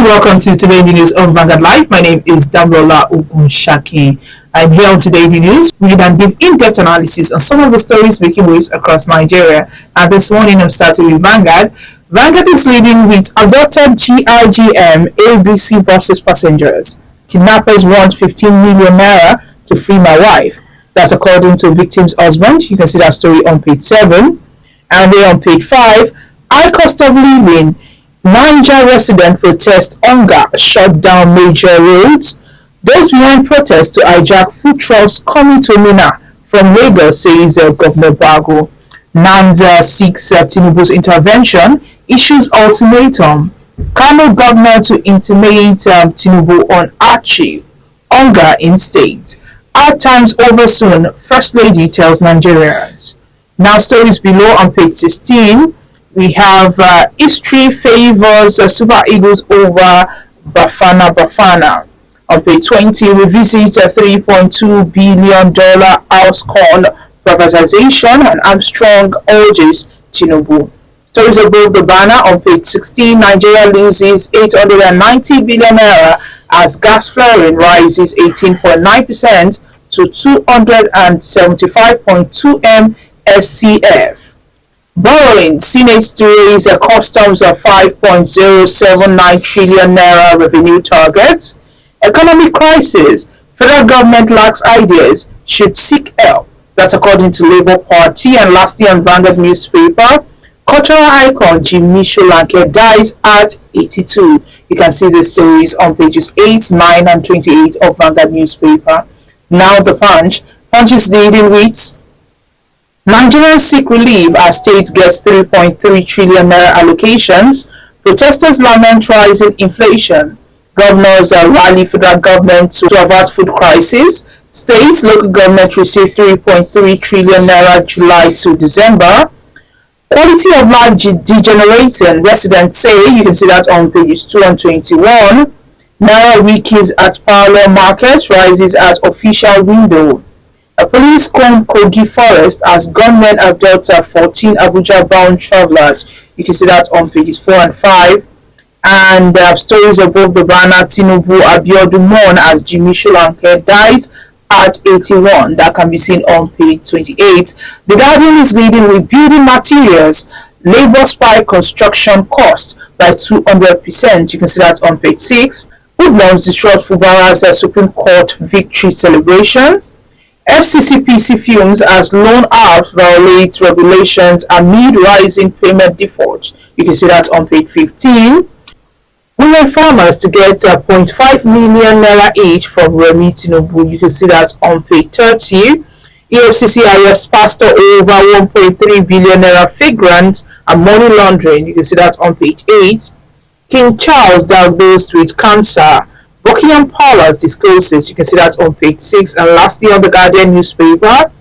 welcome to Today in the News on Vanguard Live. My name is Damrola Ogunshaki. And here on Today in the News, we can give in-depth analysis on some of the stories making waves across Nigeria. And this morning, I'm starting with Vanguard. Vanguard is leading with Abducted GIGM ABC buses passengers. Kidnappers want 15 million naira to free my wife. That's according to victim's husband. You can see that story on page 7. And then on page 5, high cost of living. Niger resident protest hunger shut down major roads. Those behind protests to hijack food trucks coming to Mina from Lagos, says Governor Bago. Nanda seeks Tinubu's intervention, issues ultimatum. Kano governor to intimate Tinubu on hardship, hunger in state. Hard times over soon, First Lady tells Nigerians. Now stories below on page 16. We have history favors Super Eagles over Bafana. On page 20, we visit a $3.2 billion house call privatization and Armstrong urges Tinubu. Stories above the banner on page 16, Nigeria loses 890 billion naira as gas flaring rises 18.9% to 275.2 m SCF. Borrowing, Senate to raise a customs of 5.079 trillion naira revenue target. Economic crisis, federal government lacks ideas, should seek help. That's according to Labour Party. And lastly on Vanguard newspaper, cultural icon Jimmy Solanke dies at 82. You can see the stories on pages 8, 9 and 28 of Vanguard newspaper. Now the Punch. Punch is leading with Nigerians seek relief as state gets 3.3 trillion naira allocations. Protesters lament rising inflation. Governors rally federal government to avert food crisis. States, local government receive 3.3 trillion naira July to December. Quality of life degenerating, residents say. You can see that on pages 2 and 21. Naira wikis at parallel market rises at official window. A police comb Kogi forest as gunmen abduct 14 Abuja-bound travelers. You can see that on pages 4 and 5. And stories above the banner, Tinubu Abiodun mourn as Jimmy Solanke dies at 81. That can be seen on page 28. The Guardian is leading with building materials. Labour spike construction costs by 200%. You can see that on page 6. Hoodlums disrupt Fubara's Supreme Court victory celebration. EFCC PC fumes as loan apps violate regulations amid rising payment defaults. You can see that on page 15. Women farmers to get 0.5 million naira each from Remi Tinubu. You can see that on page 30. EFCC arrests pastor over 1.3 billion naira fake grants and money laundering. You can see that on page 8. King Charles diagnosed with cancer. Buckingham Palace discloses. You can see that on page 6. And lastly on the Guardian newspaper,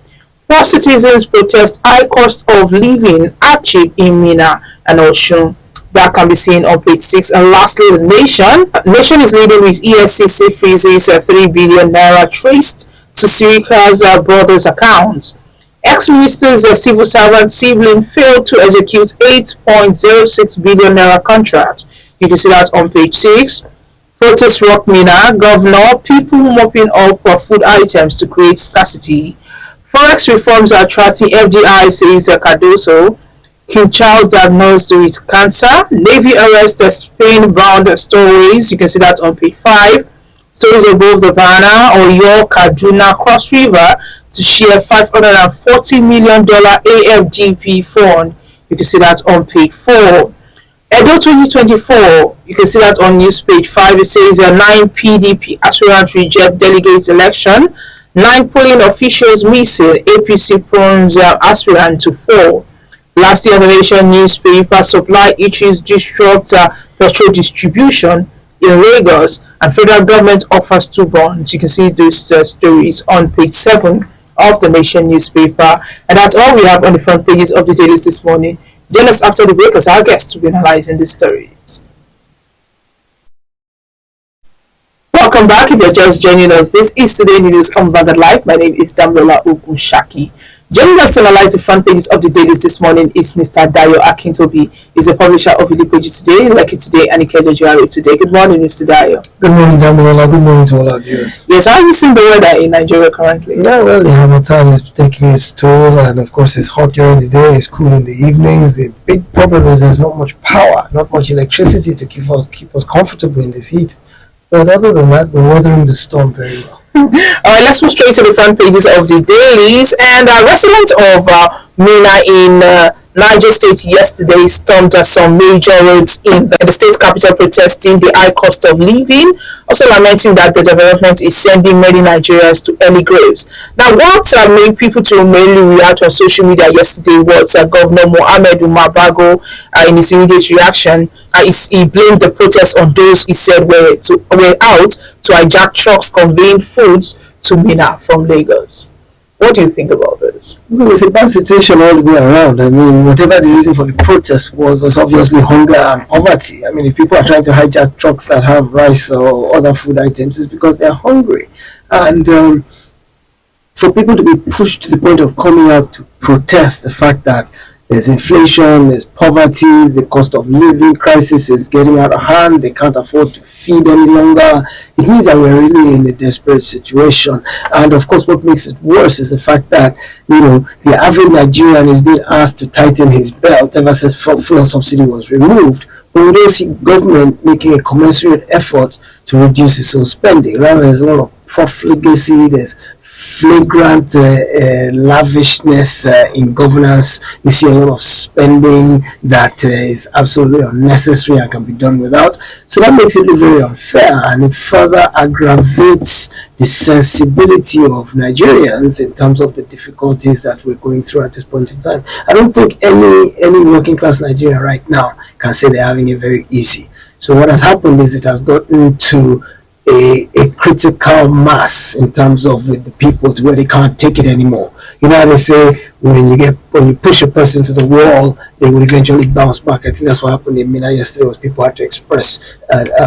poor citizens protest high cost of living hardship in Mina and Osun. That can be seen on page 6. And lastly, the Nation is leading with EFCC freezes 3 billion naira traced to Sirika's brother's accounts. Ex-minister's civil servant sibling failed to execute 8.06 billion naira contract. You can see that on page 6. Protest rock Mina, governor, people mopping up food items to create scarcity. Forex reforms are attracting FDI, says Cardoso. King Charles diagnosed with cancer. Navy arrests Spain-bound stowaways. You can see that on page 5. Stories above the banner, Oyo Kaduna Cross River to share $540 million AFGP fund. You can see that on page 4. Edo 2024, you can see that on news page 5. It says 9 PDP aspirants reject delegate election. 9 polling officials missing. APC prones aspirant to 4. Lastly, on the Nation newspaper, supply issues disrupt petrol distribution in Lagos, and federal government offers 2 bonds. You can see these stories on page 7 of the Nation newspaper. And that's all we have on the front pages of the dailies this morning. Join us after the break as our guests will be analyzing the stories. Welcome back. If you're just joining us, this is Today News on Vanguard Live. My name is Damrola Ogunshaki. Joining us to analyze the front pages of the dailies this morning is Mr. Dayo Akintobi. He's a publisher of Illipeji Today, Lekki Today, and Ikeja GRA Today. Good morning, Mr. Dayo. Good morning, Damilola. Good morning to all our viewers. Yes, how are you seeing the weather in Nigeria currently? Yeah, well, the Harmattan is taking its toll, and of course, it's hot during the day, it's cool in the evenings. The big problem is there's not much power, not much electricity to keep us comfortable in this heat. But other than that, we're weathering the storm very well. All right, let's move straight to the front pages of the dailies. And residents of Mina in Niger State yesterday stormed some major roads in the state capital protesting the high cost of living, also lamenting that the development is sending many Nigerians to early graves. Now, what made people to mainly react on social media yesterday was Governor Mohammed Umar Bago in his immediate reaction. He blamed the protests on those he said were out to hijack trucks conveying foods to Mina from Lagos. What do you think about this? Well, it's a bad situation all the way around. I mean, whatever the reason for the protest was obviously hunger and poverty. I mean, if people are trying to hijack trucks that have rice or other food items, it's because they're hungry. And for people to be pushed to the point of coming out to protest the fact that there's inflation, there's poverty, the cost of living crisis is getting out of hand, they can't afford to feed any longer. It means that we're really in a desperate situation. And of course, what makes it worse is the fact that, the average Nigerian is being asked to tighten his belt ever since fuel subsidy was removed. But we don't see government making a commensurate effort to reduce its own spending. Rather, there's a lot of profligacy, there's flagrant lavishness in governance. You see a lot of spending that is absolutely unnecessary and can be done without. So that makes it look very unfair, and it further aggravates the sensibility of Nigerians in terms of the difficulties that we're going through at this point in time. I don't think any working class Nigerian right now can say they're having it very easy. So what has happened is it has gotten to a critical mass in terms of with the people to where they can't take it anymore. You know how they say when you push a person to the wall, they will eventually bounce back. I think that's what happened in Mina yesterday. Was people had to express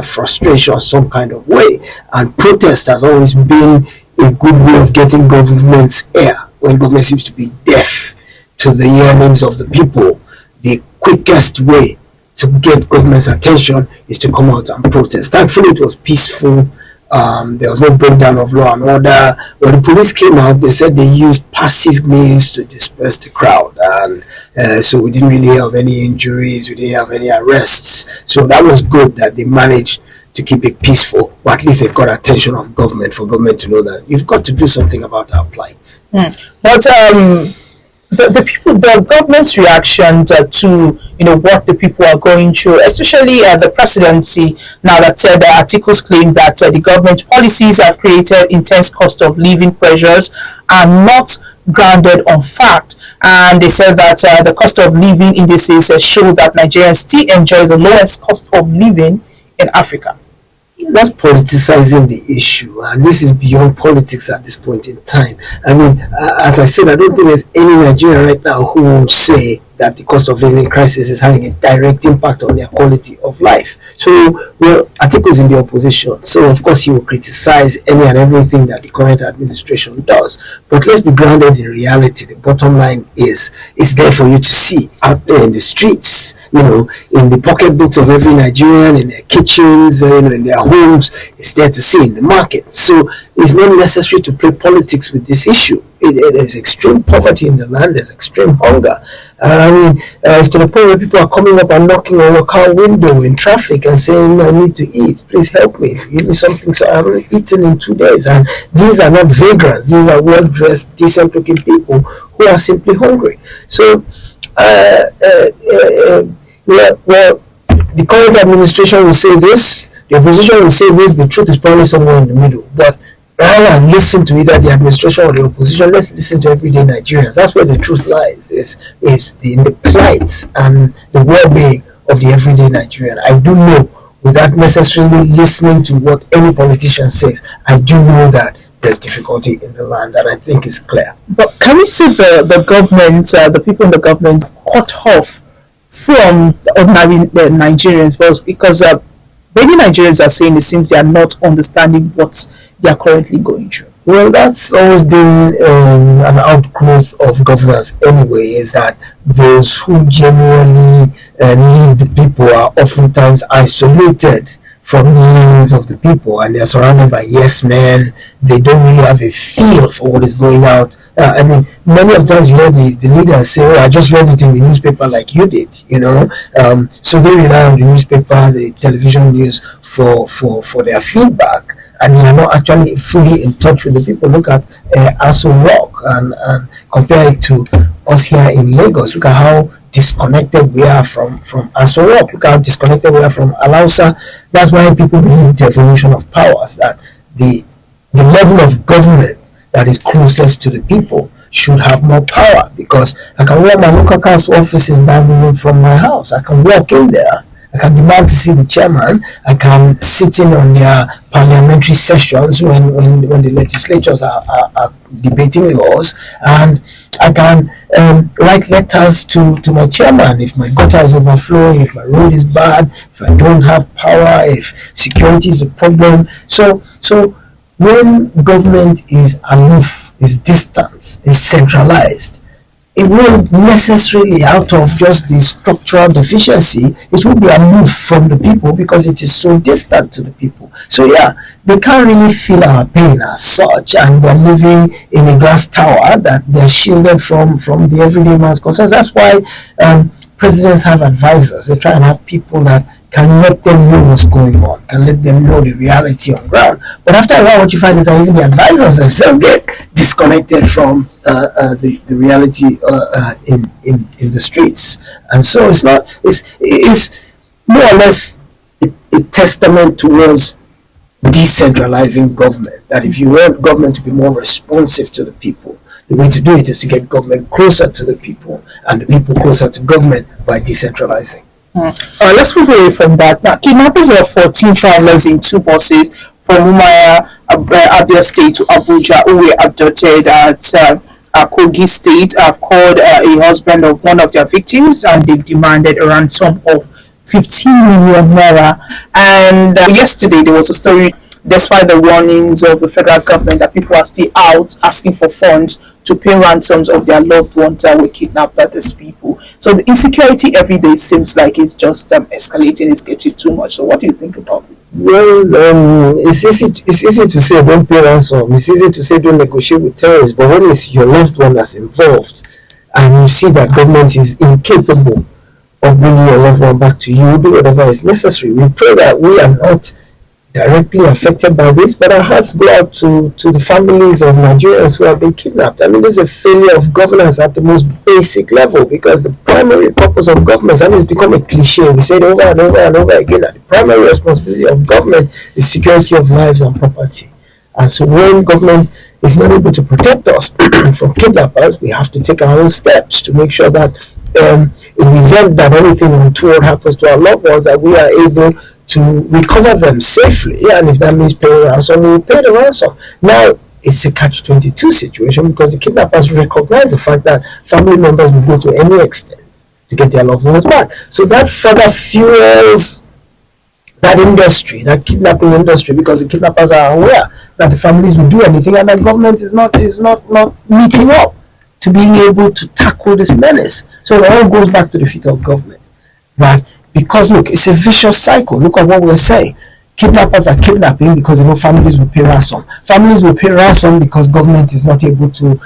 frustration some kind of way, and protest has always been a good way of getting government's ear when government seems to be deaf to the yearnings of the people. The quickest way to get government's attention is to come out and protest. Thankfully, it was peaceful. There was no breakdown of law and order. When the police came out, they said they used passive means to disperse the crowd, and so we didn't really have any injuries, we didn't have any arrests. So that was good that they managed to keep it peaceful, but at least they've got attention of government for government to know that you've got to do something about our plight. But the government's reaction to what the people are going through, especially the presidency, now that said articles claim that the government policies have created intense cost of living pressures are not grounded on fact, and they said that the cost of living indices show that Nigerians still enjoy the lowest cost of living in Africa. That's politicizing the issue, and this is beyond politics at this point in time. I mean, as I said, I don't think there's any Nigerian right now who won't say that the cost of living crisis is having a direct impact on their quality of life. So, Atiku in the opposition, so of course he will criticize any and everything that the current administration does. But let's be grounded in reality. The bottom line is, it's there for you to see out there in the streets, in the pocketbooks of every Nigerian, in their kitchens, in their homes. It's there to see in the market. So it's not necessary to play politics with this issue. There's extreme poverty in the land, there's extreme hunger. It's to the point where people are coming up and knocking on your car window in traffic and saying, I need to eat, please help me, give me something, so I haven't eaten in 2 days. And these are not vagrants, these are well-dressed, decent-looking people who are simply hungry. So, the current administration will say this, the opposition will say this, the truth is probably somewhere in the middle. But rather than listen to either the administration or the opposition, let's listen to everyday Nigerians. That's where the truth lies, is in the plight and the well-being of the everyday Nigerian. I do know, without necessarily listening to what any politician says, I do know that there's difficulty in the land, and I think it's clear. But can we see the government, the people in the government, cut off from the ordinary Nigerians? Well, because many Nigerians are saying it seems they are not understanding what they are currently going through. Well, that's always been an outgrowth of governance anyway, is that those who genuinely lead the people are oftentimes isolated from the leanings of the people, and they're surrounded by yes men. They don't really have a feel for what is going out. I mean, many of the times you hear the leaders say, oh, I just read it in the newspaper like you did, you know. So they rely on the newspaper, the television news for their feedback, and you are not actually fully in touch with the people. Look at Aso Rock and compare it to us here in Lagos. Look at how disconnected we are from Aso Rock. Look how disconnected we are from Alausa. That's why people believe the evolution of powers, that the level of government that is closest to the people should have more power, because I can wear my local council offices down the road from my house. I can walk in there. I can demand to see the chairman. I can sit in on their parliamentary sessions when the legislatures are debating laws, and I can write letters to my chairman if my gutter is overflowing, if my road is bad, if I don't have power, if security is a problem. So when government is aloof, is distant, is centralized, it will necessarily, out of just the structural deficiency, it will be aloof from the people because it is so distant to the people. So yeah, they can't really feel our pain as such, and they're living in a glass tower that they're shielded from the everyday man's concerns. That's why presidents have advisors. They try and have people that can let them know what's going on, can let them know the reality on ground. But after a while, what you find is that even the advisors themselves get disconnected from the reality in the streets. And so it's more or less a testament towards decentralizing government, that if you want government to be more responsive to the people, the way to do it is to get government closer to the people and the people closer to government by decentralizing. Let's move away from that. Now, kidnappers of 14 travelers in two buses from Umaya, Abia State to Abuja, who were abducted at Kogi State, have called a husband of one of their victims, and they've demanded a ransom of 15 million naira. And yesterday there was a story, despite the warnings of the federal government, that people are still out asking for funds to pay ransoms of their loved ones that were kidnapped by these people. So the insecurity every day seems like it's just escalating, it's getting too much. So what do you think about it? Well, it's easy to say don't pay ransom. It's easy to say don't negotiate with terrorists. But when it's your loved one that's involved, and you see that government is incapable of bringing your loved one back to you, do whatever is necessary. We pray that we are not directly affected by this, but our hearts go out to the families of Nigerians who have been kidnapped. I mean, this is a failure of governance at the most basic level, because the primary purpose of government, and it's become a cliche, we say it over and over and over again, that the primary responsibility of government is security of lives and property. And so when government is not able to protect us from kidnappers, we have to take our own steps to make sure that in the event that anything untoward happens to our loved ones, that we are able to recover them safely, and if that means paying ransom, we will pay the ransom. Now, it's a catch-22 situation, because the kidnappers recognize the fact that family members will go to any extent to get their loved ones back. So that further fuels that industry, that kidnapping industry, because the kidnappers are aware that the families will do anything, and that government is not meeting up to being able to tackle this menace. So it all goes back to the feet of government. That because look, it's a vicious cycle. Look at what we're saying. Kidnappers are kidnapping because families will pay ransom. Families will pay ransom because government is not able to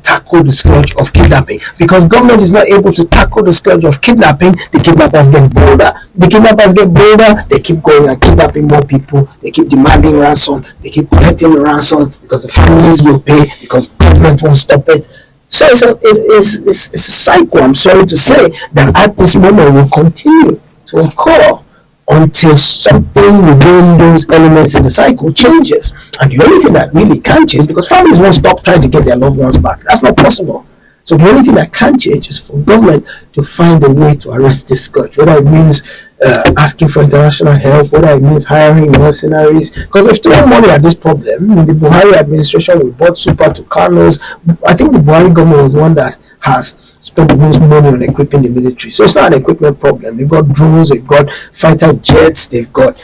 tackle the scourge of kidnapping. Because government is not able to tackle the scourge of kidnapping, the kidnappers get bolder. The kidnappers get bolder, they keep going and kidnapping more people. They keep demanding ransom. They keep collecting the ransom because the families will pay, because government won't stop it. So it's a cycle, I'm sorry to say, that at this moment will continue to occur until something within those elements in the cycle changes. And the only thing that really can change, because families won't stop trying to get their loved ones back, that's not possible. So the only thing that can change is for government to find a way to arrest this scourge, whether it means asking for international help, whether it means hiring mercenaries. Because they've thrown money at this problem. In the Buhari administration, we bought Super Tucanos. I think the Buhari government was one that has spent the most money on equipping the military. So it's not an equipment problem. They've got drones, they've got fighter jets, they've got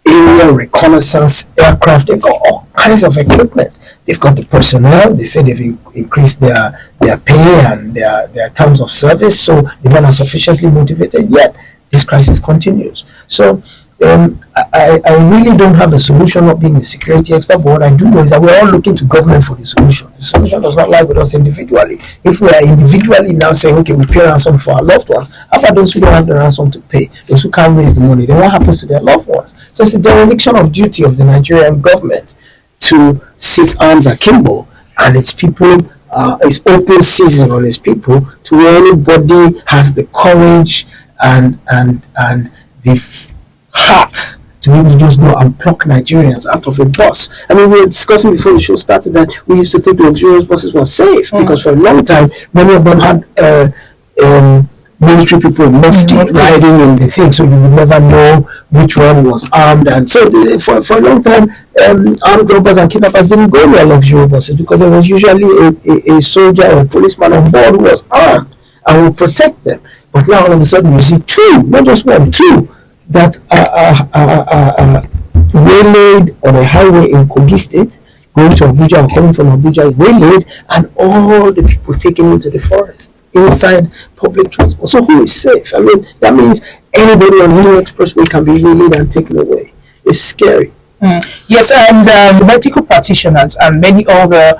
aerial reconnaissance aircraft. They've got all kinds of equipment. They've got the personnel. They say they've increased their pay and their terms of service, so the men are sufficiently motivated. Yet this crisis continues. So I really don't have a solution, not being a security expert, but what I do know is that we're all looking to government for the solution. The solution does not lie with us individually. If we are individually now saying, okay, we pay ransom for our loved ones, how about those who don't have the ransom to pay, those who can't raise the money, then what happens to their loved ones? So it's a dereliction of duty of the Nigerian government to sit arms akimbo, and its people, it's open season on its people to where anybody has the courage and the heart to be able to just go and pluck Nigerians out of a bus. I mean, we were discussing before the show started that we used to think luxurious buses were safe because for a long time, many of them had military people in mufti riding in the thing, so you would never know which one was armed. And so for a long time, armed robbers and kidnappers didn't go in their luxury buses because there was usually a soldier or a policeman on board who was armed and would protect them. But now all of a sudden you see two, not just one, two, that are waylaid on a highway in Kogi State, going to Abuja or coming from Abuja, waylaid, and all the people taken into the forest inside public transport. So who is safe? I mean, that means anybody on any expressway can be waylaid and taken away. It's scary. Yes, and the medical practitioners and many other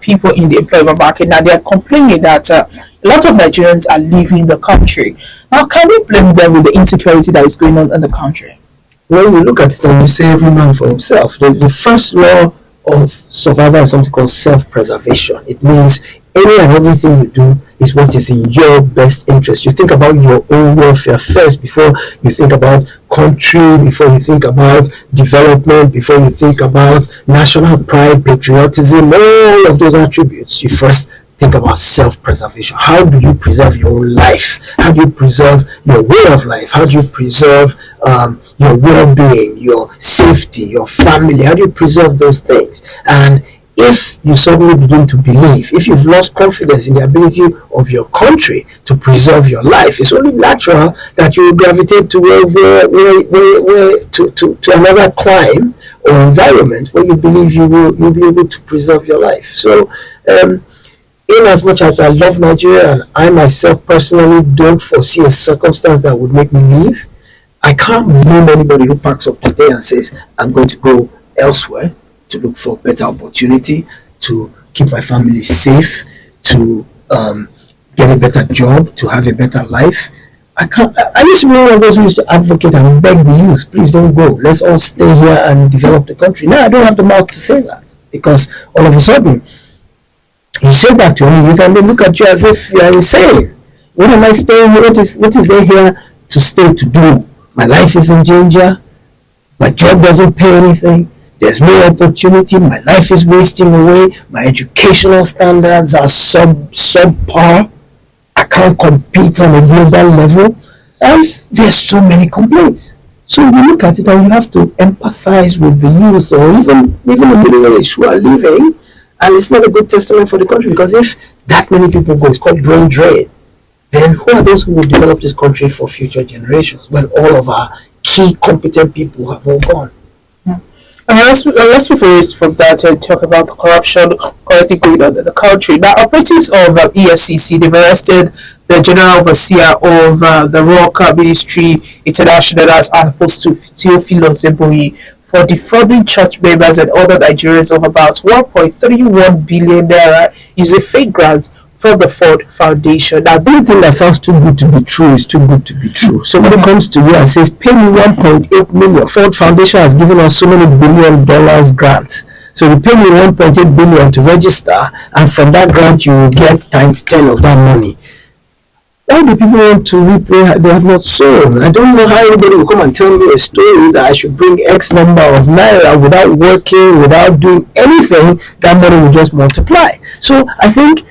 people in the employment market now, they are complaining that a lot of Nigerians are leaving the country. Now, can we blame them with the insecurity that is going on in the country? When you look at it and you say every man for himself, the first law of survival is something called self-preservation. It means any and everything you do is what is in your best interest. You think about your own welfare first before you think about country, before you think about development, before you think about national pride, patriotism, all of those attributes. You first think about self-preservation. How do you preserve your own life? How do you preserve your way of life? How do you preserve your well-being, your safety, your family? How do you preserve those things? And if you suddenly begin to believe, if you've lost confidence in the ability of your country to preserve your life, it's only natural that you will gravitate to to another clime or environment where you believe you'll be able to preserve your life. So in as much as I love Nigeria and I myself personally don't foresee a circumstance that would make me leave, I can't blame anybody who packs up today and says, I'm going to go elsewhere to look for better opportunity, to keep my family safe, to get a better job, to have a better life. I used to be one of those who used to advocate and beg the youth, please don't go. Let's all stay here and develop the country. Now I don't have the mouth to say that because all of a sudden you say that to any youth and they look at you as if you are insane. What am I staying here? What is there here to stay to do? My life is in danger. My job doesn't pay anything. There's no opportunity. My life is wasting away. My educational standards are subpar. I can't compete on a global level. And there's so many complaints. So you look at it and you have to empathize with the youth or even the middle age who are leaving. And it's not a good testament for the country because if that many people go, it's called brain drain. Then who are those who will develop this country for future generations when all of our key competent people have all gone? And let's move away from that and talk about the corruption currently going on in the country. Now, operatives of EFCC, they've arrested the General Overseer of the Rock Ministry International, as opposed to Theophilus Eboyi, for defrauding church members and other Nigerians of about 1.31 billion naira using fake grants from the Ford Foundation. Now, the only thing that sounds too good to be true is too good to be true. Somebody comes to you and says, pay me 1.8 million. Ford Foundation has given us so many $1 billion grant. So you pay me 1.8 billion to register, and from that grant you will get times 10 of that money. Why do people want to reap where they have not sown? I don't know how anybody will come and tell me a story that I should bring X number of naira without working, without doing anything. That money will just multiply. So I think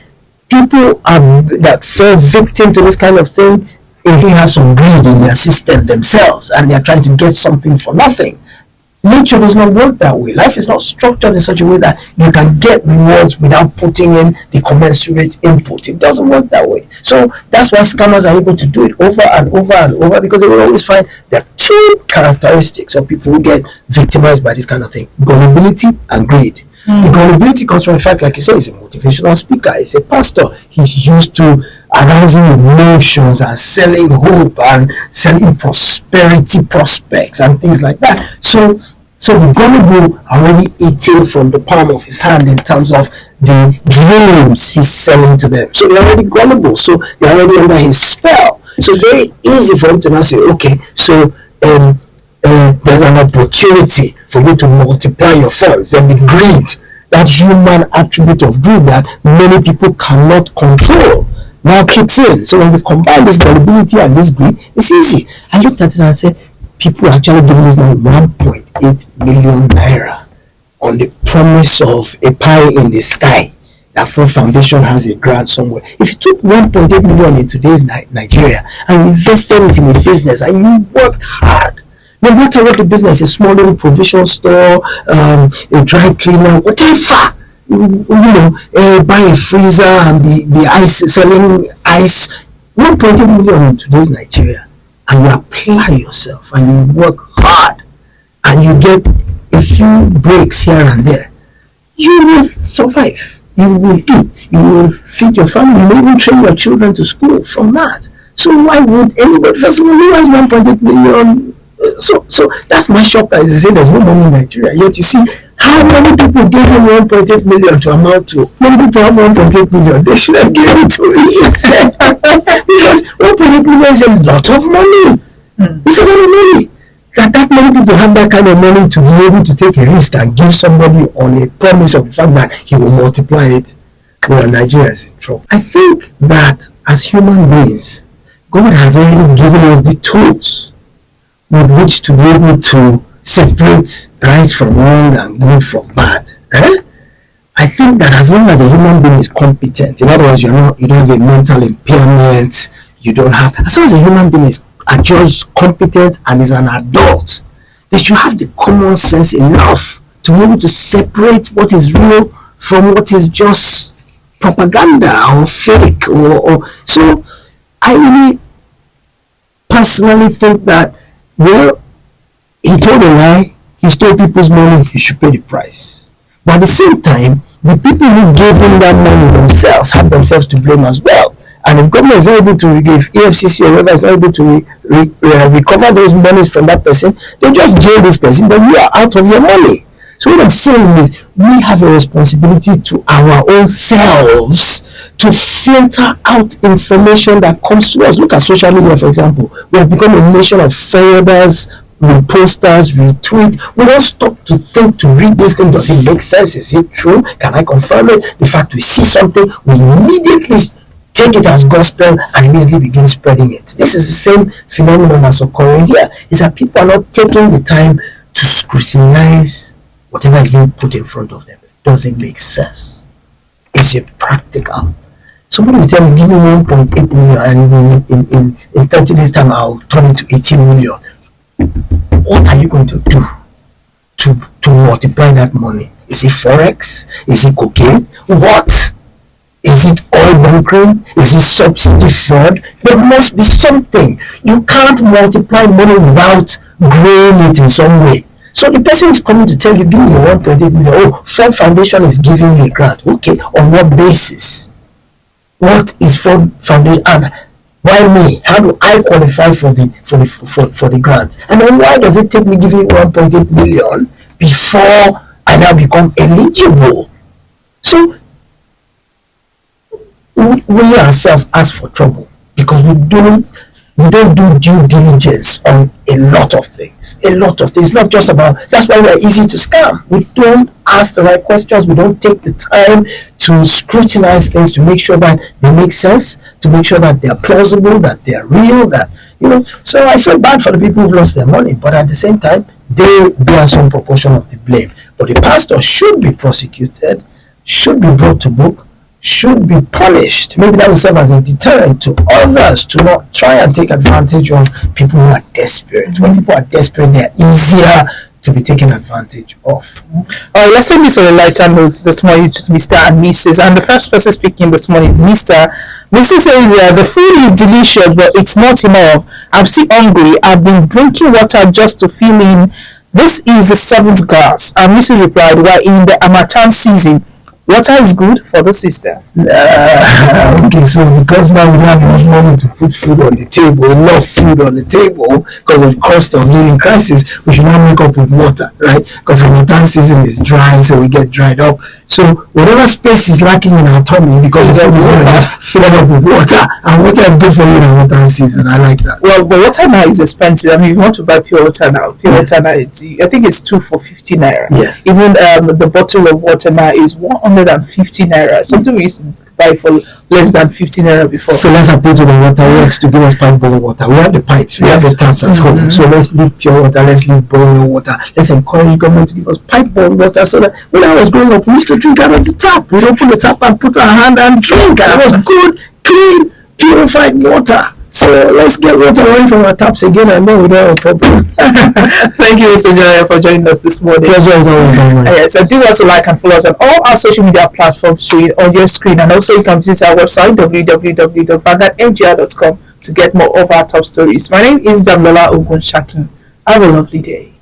people that fall victim to this kind of thing, if they have some greed in their system themselves and they're trying to get something for nothing. Nature does not work that way. Life is not structured in such a way that you can get rewards without putting in the commensurate input. It doesn't work that way. So that's why scammers are able to do it over and over and over, because they will always find there are two characteristics of people who get victimized by this kind of thing: gullibility and greed. The gullibility comes from the fact, like you say, he's a motivational speaker, he's a pastor, he's used to arousing emotions and selling hope and selling prosperity prospects and things like that. So the gullible are already eating from the palm of his hand in terms of the dreams he's selling to them. So they're already gullible, so they're already under his spell. So it's very easy for him to now say, okay, so there's an opportunity for you to multiply your funds. And the greed, that human attribute of greed that many people cannot control, now kicks in. So when we combine this gullibility and this greed, it's easy. I looked at it and I said, people are actually giving this man 1.8 million naira on the promise of a pie in the sky. That Ford Foundation has a grant somewhere. If you took 1.8 million in today's Nigeria and invested it in a business and you worked hard, no matter what the business, a small little provision store, a dry cleaner, whatever, buy a freezer and be ice, selling ice, 1.8 million in today's Nigeria, and you apply yourself and you work hard and you get a few breaks here and there, you will survive. You will eat, you will feed your family, you will even train your children to school from that. So why would anybody, first of all, who has 1.8 million? So that's my shock, as I say, there's no money in Nigeria. Yet you see, how many people gave him 1.8 million to amount to? Many people have 1.8 million. They should have given it to me. Because 1.8 million is a lot of money. It's a lot of money. That many people have that kind of money to be able to take a risk and give somebody on a promise of the fact that he will multiply it. Well, Nigeria is in trouble. I think that as human beings, God has already given us the tools with which to be able to separate right from wrong and good from bad. I think that as long as a human being is competent, in other words, you don't have a mental impairment, as long as a human being is adjudged competent and is an adult, they should have the common sense enough to be able to separate what is real from what is just propaganda or fake or so. I really personally think that, well, he told a lie, he stole people's money, he should pay the price. But at the same time, the people who gave him that money themselves have themselves to blame as well. And if government is not able to, if EFCC or whoever is not able to recover those monies from that person, they just jail this person, but you are out of your money. So what I'm saying is, we have a responsibility to our own selves to filter out information that comes to us. Look at social media, for example. We have become a nation of forwarders, reposters, retweet. We don't stop to think, to read this thing. Does it make sense? Is it true? Can I confirm it? The fact we see something, we immediately take it as gospel and immediately begin spreading it. This is the same phenomenon that's occurring here. Is that people are not taking the time to scrutinize whatever is being put in front of them. Does it make sense? Is it practical? Somebody will tell me, give me 1.8 million and in 30 days time I'll turn it to 18 million. What are you going to do to multiply that money? Is it forex? Is it cocaine? What? Is it oil bunkering? Is it subsidy fraud? There must be something. You can't multiply money without growing it in some way. So the person is coming to tell you, give me your 1.8 million. Oh, Ford Foundation is giving you a grant. Okay, on what basis? What is Ford Foundation? And why me? How do I qualify for the grant? And then why does it take me giving you 1.8 million before I now become eligible? So we ourselves ask for trouble because we don't do due diligence on a lot of things. Not just about, that's why we're easy to scam. We don't ask the right questions. We don't take the time to scrutinize things to make sure that they make sense, to make sure that they're plausible, that they're real, so I feel bad for the people who've lost their money, but at the same time, they bear some proportion of the blame. But the pastor should be prosecuted, should be brought to book, should be punished. Maybe that will serve as a deterrent to others to not try and take advantage of people who are desperate. When people are desperate, they're easier to be taken advantage of. Let's end this on a lighter note this morning to Mr. and Mrs. And the first person speaking this morning is Mr. Mrs. says the food is delicious, but it's not enough. I'm still hungry. I've been drinking water just to fill in. This is the 7th glass. And Mrs. replied, we're in the Harmattan season. Water is good for the system. Okay, so because now we don't have enough money to put food on the table, enough food on the table because of the cost of living crisis, we should now make up with water, right? Because Harmattan season is dry, so we get dried up. So whatever space is lacking in our tummy because the food is not filled up with water, and water is good for you in Harmattan season. I like that. Well, but water now is expensive. I mean, if you want to buy pure water now, water now, I think it's 2 for 50 naira. Yes. Even the bottle of water now is 150 naira. Something we used to buy for less than 50 naira before. So let's appeal to the water works to give us pipe bowl water. We have the pipes, we have the taps at home. So let's leave pure water, let's leave bowl water. Let's encourage government to give us pipe bowl water so that when I was growing up, we used to drink out of the tap. We'd open the tap and put our hand and drink, and it was good, clean, purified water. So let's get water away from our taps again, and then we don't have a problem. Thank you, Mr. Joya, for joining us this morning. Pleasure is always on. Yes, I do want to like and follow us on all our social media platforms showing on your screen, and also you can visit our website www.vanguardngr.com to get more of our top stories. My name is Damlola Ogunshaki. Have a lovely day.